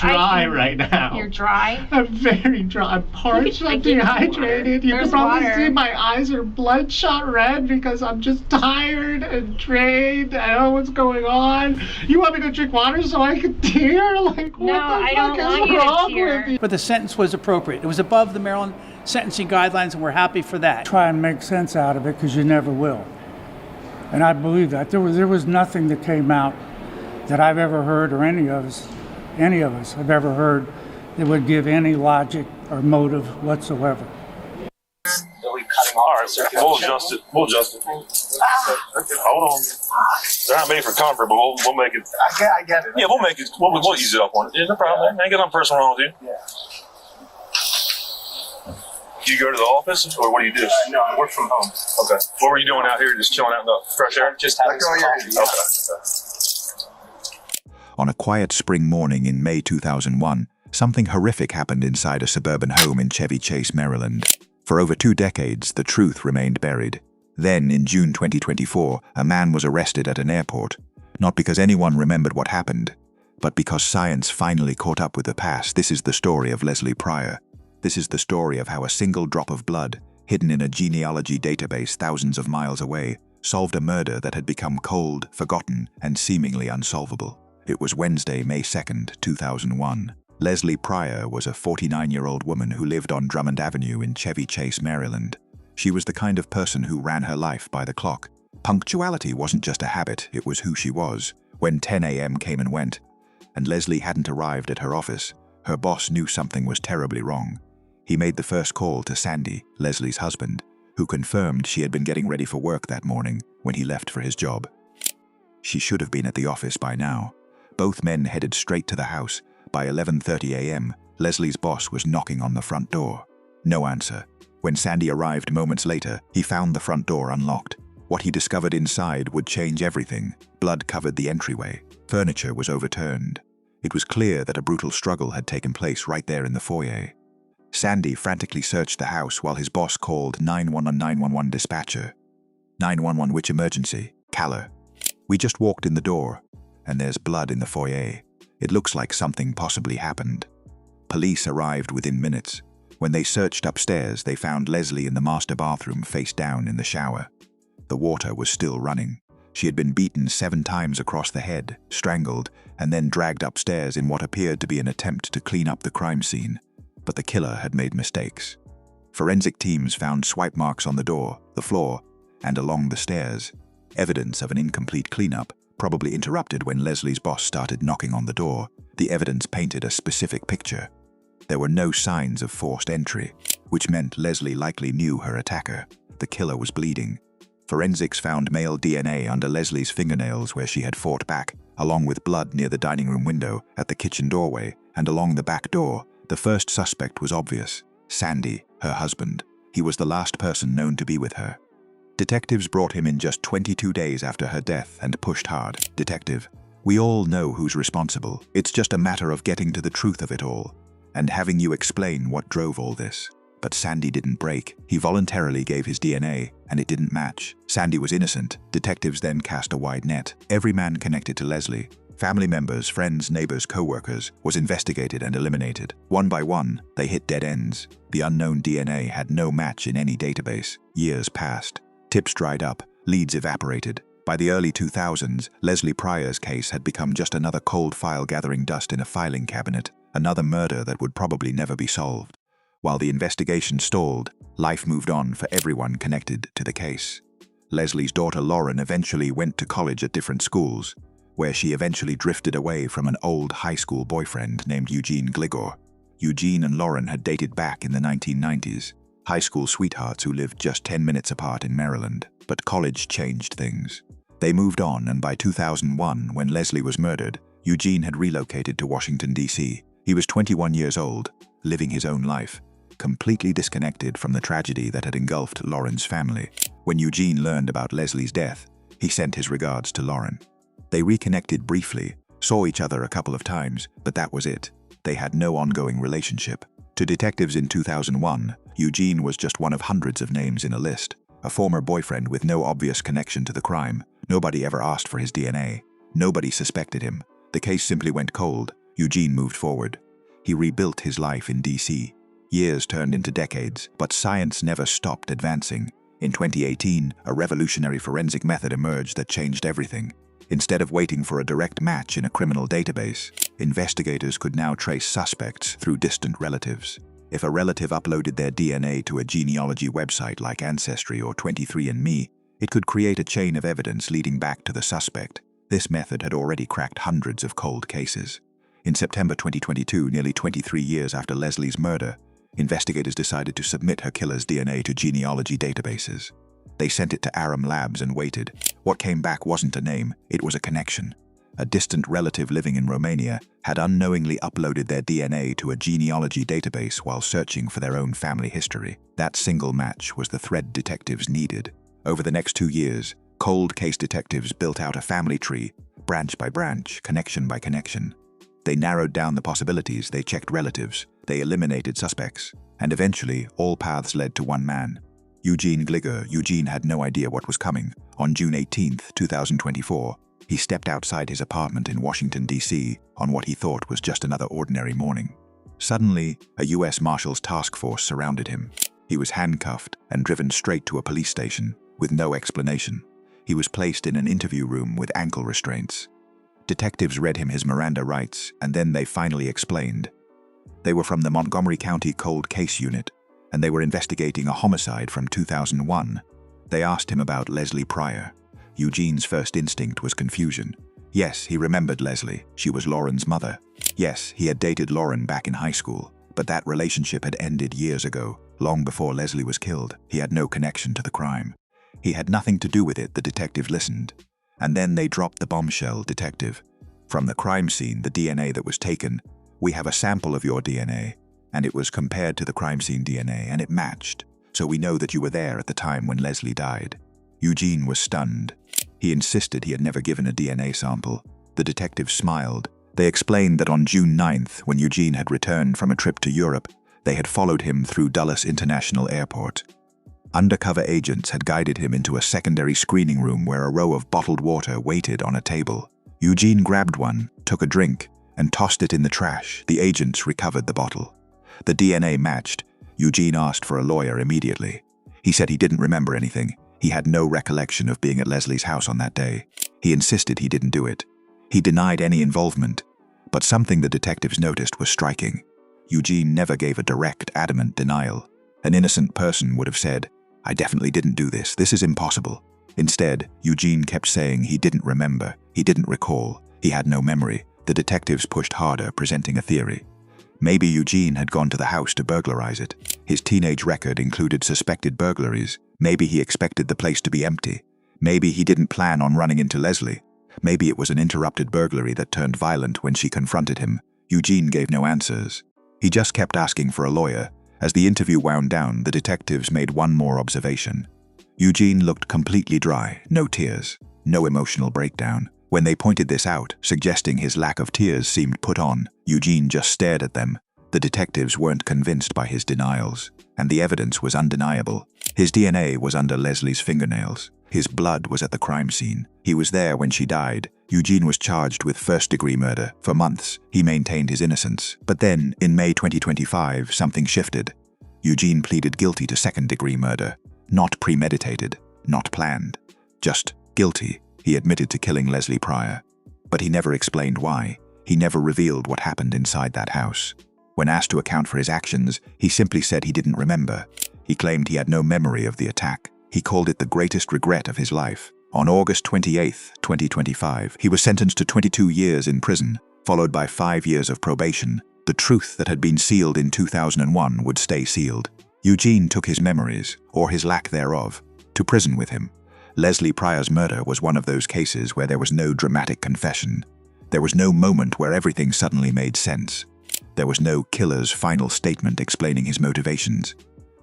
dry right now. You're dry? I'm very dry. I'm parched. I'm dehydrated. You can probably see my eyes are bloodshot red because I'm just tired and drained. I don't know what's going on. You want me to drink water so I can tear? Like, what the fuck is wrong with you? But the sentence was appropriate. It was above the Maryland sentencing guidelines, and we're happy for that. Try and make sense out of it, because you never will. And I believe that. There was nothing that came out that I've ever heard, or any of us have ever heard, that would give any logic or motive whatsoever. All right, sir. We'll adjust it. Hold on. They're not made for comfort, but we'll make it. I get it. Yeah, we'll make it. We'll ease it up on it. Yeah, no problem. I ain't got nothing personal wrong with you. Yeah. Do you go to the office, or what do you do? No, I work from home. Okay. What were you doing out here? Just chilling out in the fresh air? Just having some coffee. Okay. On a quiet spring morning in May 2001, something horrific happened inside a suburban home in Chevy Chase, Maryland. For over 2 decades, the truth remained buried. Then, in June 2024, a man was arrested at an airport, not because anyone remembered what happened, but because science finally caught up with the past. This is the story of Leslie Pryor. This is the story of how a single drop of blood, hidden in a genealogy database thousands of miles away, solved a murder that had become cold, forgotten, and seemingly unsolvable. It was Wednesday, May 2nd, 2001. Leslie Pryor was a 49-year-old woman who lived on Drummond Avenue in Chevy Chase, Maryland. She was the kind of person who ran her life by the clock. Punctuality wasn't just a habit, it was who she was. When 10 a.m. came and went, and Leslie hadn't arrived at her office, her boss knew something was terribly wrong. He made the first call to Sandy, Leslie's husband, who confirmed she had been getting ready for work that morning when he left for his job. She should have been at the office by now. Both men headed straight to the house. By 11:30 a.m., Leslie's boss was knocking on the front door. No answer. When Sandy arrived moments later, he found the front door unlocked. What he discovered inside would change everything. Blood covered the entryway. Furniture was overturned. It was clear that a brutal struggle had taken place right there in the foyer. Sandy frantically searched the house while his boss called 911 dispatcher. 911, which emergency? Caller. We just walked in the door, and there's blood in the foyer. It looks like something possibly happened. Police arrived within minutes. When they searched upstairs, they found Leslie in the master bathroom face down in the shower. The water was still running. She had been beaten 7 times across the head, strangled, and then dragged upstairs in what appeared to be an attempt to clean up the crime scene. But the killer had made mistakes. Forensic teams found swipe marks on the door, the floor, and along the stairs. Evidence of an incomplete cleanup, probably interrupted when Leslie's boss started knocking on the door. The evidence painted a specific picture. There were no signs of forced entry, which meant Leslie likely knew her attacker. The killer was bleeding. Forensics found male DNA under Leslie's fingernails where she had fought back, along with blood near the dining room window, at the kitchen doorway, and along the back door. The first suspect was obvious: Sandy, her husband. He was the last person known to be with her. Detectives brought him in just 22 days after her death and pushed hard. Detective, we all know who's responsible. It's just a matter of getting to the truth of it all and having you explain what drove all this. But Sandy didn't break. He voluntarily gave his DNA, and it didn't match. Sandy was innocent. Detectives then cast a wide net. Every man connected to Leslie, family members, friends, neighbors, co-workers, was investigated and eliminated. One by one, they hit dead ends. The unknown DNA had no match in any database. Years passed. Tips dried up. Leads evaporated. By the early 2000s, Leslie Pryor's case had become just another cold file gathering dust in a filing cabinet. Another murder that would probably never be solved. While the investigation stalled, life moved on for everyone connected to the case. Leslie's daughter Lauren eventually went to college at different schools, where she eventually drifted away from an old high school boyfriend named Eugene Gligor. Eugene and Lauren had dated back in the 1990s, high school sweethearts who lived just 10 minutes apart in Maryland. But college changed things. They moved on, and by 2001, when Leslie was murdered, Eugene had relocated to Washington, D.C. He was 21 years old, living his own life, completely disconnected from the tragedy that had engulfed Lauren's family. When Eugene learned about Leslie's death, he sent his regards to Lauren. They reconnected briefly, saw each other a couple of times, but that was it. They had no ongoing relationship. To detectives in 2001, Eugene was just one of hundreds of names in a list. A former boyfriend with no obvious connection to the crime. Nobody ever asked for his DNA. Nobody suspected him. The case simply went cold. Eugene moved forward. He rebuilt his life in DC. Years turned into decades, but science never stopped advancing. In 2018, a revolutionary forensic method emerged that changed everything. Instead of waiting for a direct match in a criminal database, investigators could now trace suspects through distant relatives. If a relative uploaded their DNA to a genealogy website like Ancestry or 23andMe, it could create a chain of evidence leading back to the suspect. This method had already cracked hundreds of cold cases. In September 2022, nearly 23 years after Leslie's murder, investigators decided to submit her killer's DNA to genealogy databases. They sent it to Aram Labs and waited. What came back wasn't a name, it was a connection. A distant relative living in Romania had unknowingly uploaded their DNA to a genealogy database while searching for their own family history. That single match was the thread detectives needed. Over the next 2 years, cold case detectives built out a family tree, branch by branch, connection by connection. They narrowed down the possibilities, they checked relatives, they eliminated suspects, and eventually all paths led to one man. Eugene Gliger. Eugene had no idea what was coming. On June 18, 2024, he stepped outside his apartment in Washington, D.C. on what he thought was just another ordinary morning. Suddenly, a U.S. Marshals task force surrounded him. He was handcuffed and driven straight to a police station, with no explanation. He was placed in an interview room with ankle restraints. Detectives read him his Miranda rights, and then they finally explained. They were from the Montgomery County Cold Case Unit, and they were investigating a homicide from 2001. They asked him about Leslie Pryor. Eugene's first instinct was confusion. Yes, he remembered Leslie. She was Lauren's mother. Yes, he had dated Lauren back in high school, but that relationship had ended years ago, long before Leslie was killed. He had no connection to the crime. He had nothing to do with it, the detective listened. And then they dropped the bombshell, detective. From the crime scene, the DNA that was taken, we have a sample of your DNA, and it was compared to the crime scene DNA, and it matched. So we know that you were there at the time when Leslie died. Eugene was stunned. He insisted he had never given a DNA sample. The detective smiled. They explained that on June 9th, when Eugene had returned from a trip to Europe, they had followed him through Dulles International Airport. Undercover agents had guided him into a secondary screening room where a row of bottled water waited on a table. Eugene grabbed one, took a drink, and tossed it in the trash. The agents recovered the bottle. The DNA matched. Eugene asked for a lawyer immediately. He said he didn't remember anything. He had no recollection of being at Leslie's house on that day. He insisted he didn't do it. He denied any involvement. But something the detectives noticed was striking. Eugene never gave a direct, adamant denial. An innocent person would have said, "I definitely didn't do this. This is impossible." Instead, Eugene kept saying he didn't remember, he didn't recall, he had no memory. The detectives pushed harder, presenting a theory. Maybe Eugene had gone to the house to burglarize it. His teenage record included suspected burglaries. Maybe he expected the place to be empty. Maybe he didn't plan on running into Leslie. Maybe it was an interrupted burglary that turned violent when she confronted him. Eugene gave no answers. He just kept asking for a lawyer. As the interview wound down, the detectives made one more observation. Eugene looked completely dry, no tears, no emotional breakdown. When they pointed this out, suggesting his lack of tears seemed put on, Eugene just stared at them. The detectives weren't convinced by his denials, and the evidence was undeniable. His DNA was under Leslie's fingernails. His blood was at the crime scene. He was there when she died. Eugene was charged with first-degree murder. For months, he maintained his innocence. But then, in May 2025, something shifted. Eugene pleaded guilty to second-degree murder. Not premeditated, not planned. Just guilty. He admitted to killing Leslie Pryor. But he never explained why. He never revealed what happened inside that house. When asked to account for his actions, he simply said he didn't remember. He claimed he had no memory of the attack. He called it the greatest regret of his life. On August 28, 2025, he was sentenced to 22 years in prison, followed by 5 years of probation. The truth that had been sealed in 2001 would stay sealed. Eugene took his memories, or his lack thereof, to prison with him. Leslie Pryor's murder was one of those cases where there was no dramatic confession. There was no moment where everything suddenly made sense. There was no killer's final statement explaining his motivations.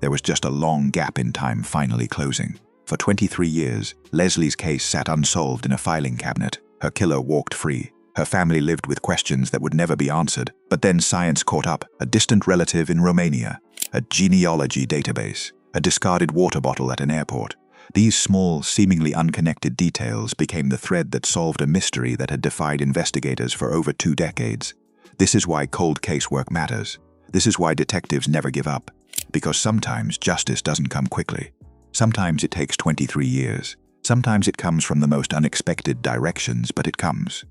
There was just a long gap in time finally closing. For 23 years, Leslie's case sat unsolved in a filing cabinet. Her killer walked free. Her family lived with questions that would never be answered. But then science caught up. A distant relative in Romania, a genealogy database, a discarded water bottle at an airport. These small, seemingly unconnected details became the thread that solved a mystery that had defied investigators for over 2 decades. This is why cold case work matters. This is why detectives never give up. Because sometimes justice doesn't come quickly. Sometimes it takes 23 years. Sometimes it comes from the most unexpected directions, but it comes.